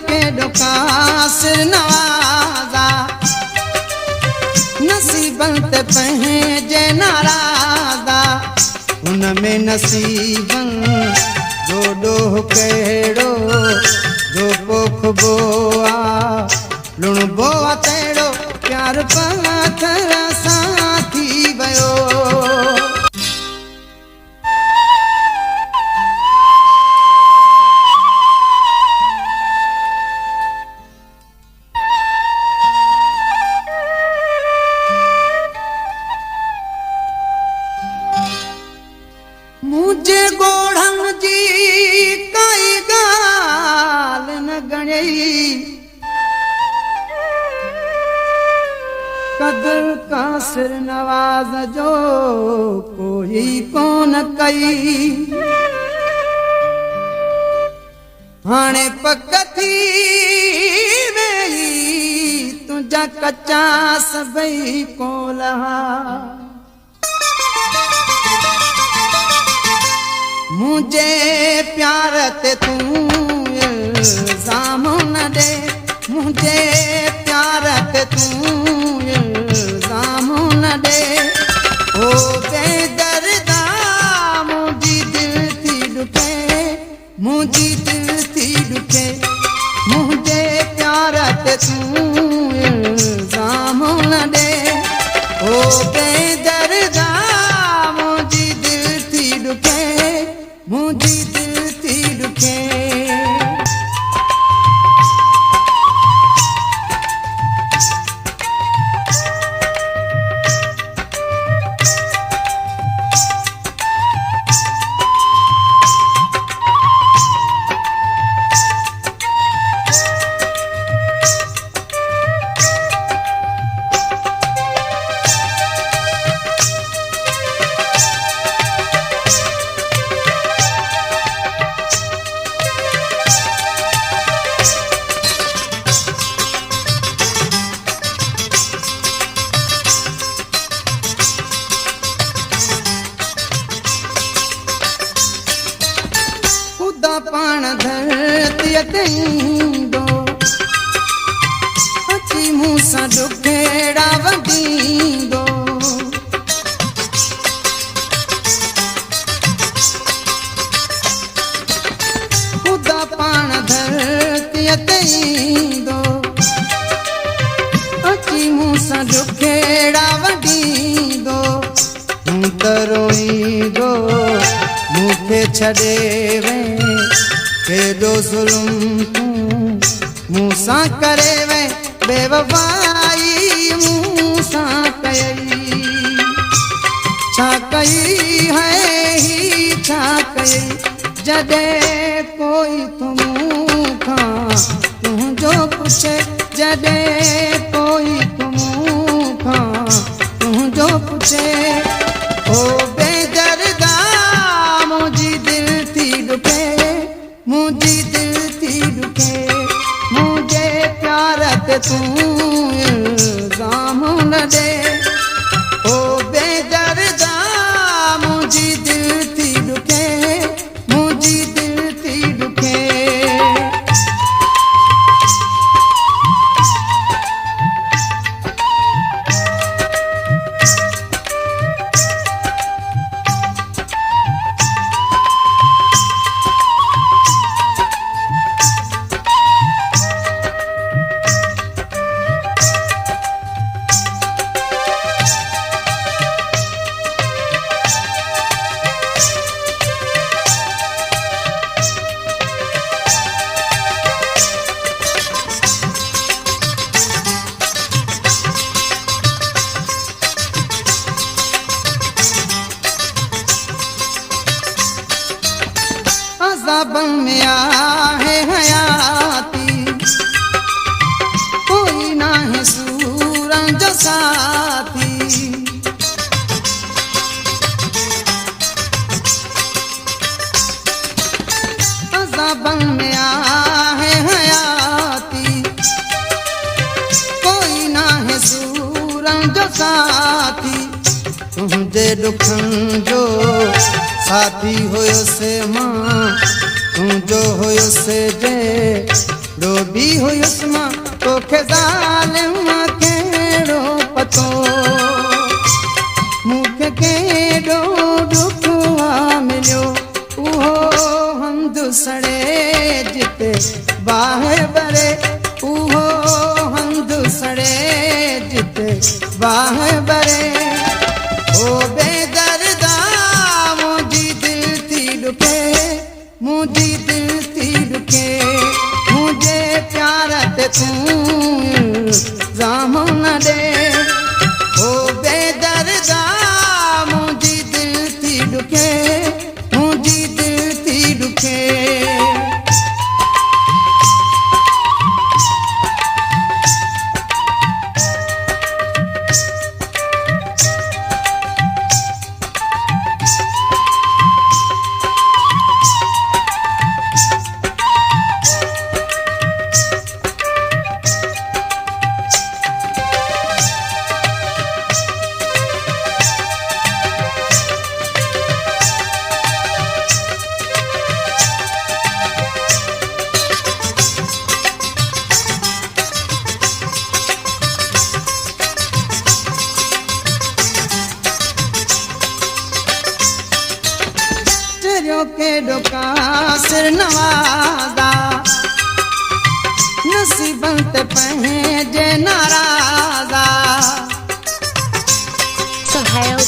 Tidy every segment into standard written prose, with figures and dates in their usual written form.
के डुकासिर नवाजा नसीबन ते पंहिंजे नाराज़ा उनमें नसीबन जो ॾोह कहिड़ो जो पोखबो आ लुणबो आ तहिड़ो प्यार पथर सां थी वियो। मुझे गोढ़न जी काई गाल न गणई कदर कासिर नवाज जो कोई कोन कई हाणे पक थी वेई तुंहिंजा कच्चा सभई कोलहा मुझे प्यार ते तू इल्जाम न दे मुझे प्यार ते तू इल्जाम न दे ओ बेदर्दा मुझी दिल थी डुके मुझी दिल थी डुके मुझे प्यार ते तू इल्जाम न दे ओ बेदर्दा मुझी दिल थी डुके मुझी दिल थी डुके। पाण धरतीअ ते ईंदो अची मूं सां ॾुखेड़ा वंडींदो ख़ुदा पाण धरतीअ ते ईंदो अची मूं सां ॾुखेड़ा वंडींदो तूं त रोईंदो मूंखे छॾे वे केॾो ज़ुल्म तूं मूं सां करे वे बेवफाई मूं सां कई छा कई है ही छा कई जॾहिं कोई तूं मूंखां तुंहिंजो पुछे जॾहिं कोई तूं मूंखां तुंहिंजो पुछे ओ बेदर्दा मुझी दिल थी डुके मुझी दिल थी डुके मुझे प्यार ते तू इल्जाम न दे ओ बेदर्दा मुझी दिल थी डुके मुझी दिल थी डुके। अज़ाबन में आहे हयाती कोई ना है सूरन जो साथी अज़ाबन में आहे हयाती कोई ना है सूरन जो साथी तुझे दुखन जो साथी होयो से मां तुझो होयो से जे डोबी हुयुसि मां तोखे ज़ालिम कहिड़ो पतो मूंखे केॾो ॾुख मिलियो उहो हंधु सड़े जिते बाहि बरे उहो हंधु सड़े जिते बाहि बरे ओ बेदर्दा मुंहिंजी दिलि थी ॾुके मुंहिंजी दिलि थी ॾुके मुंहिंजे प्यार ते तूं इल्ज़ाम न ॾे ओ बेदर्दा मुंहिंजी दिलि थी ॾुके मुंहिंजी दिलि थी ॾुके केॾो कासिर नवाज़ा नसीबनि ते पंहिंजे नाराज़ा Sohail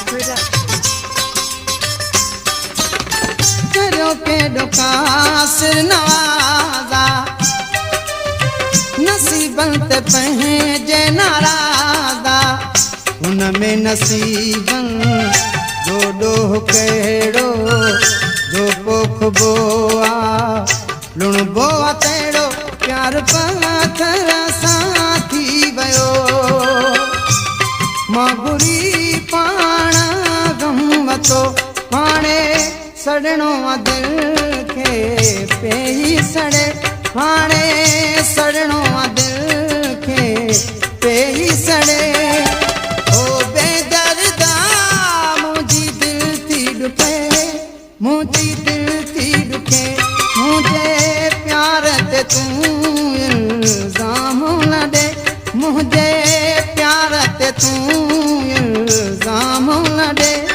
Production. केॾो कासिर नवाज़ा नसीबनि ते पंहिंजे नाराज़ा हुन में नसीबनि जो ॾोह कहिड़ो जो पोखबो आहे लुणबो आहे तहिड़ो प्यार पथर सां थी वियो मां घुरी पाण गम वतो हाणे सड़णो आहे दिलि खे पेई सड़े हाणे सड़णो आहे दिलि खे पेई सड़े मुंहिंजी दिलि थी ॾुके मुंहिंजे प्यार ते तूं इल्ज़ाम न ॾे मुंहिंजे प्यार ते तूं इल्ज़ाम न ॾे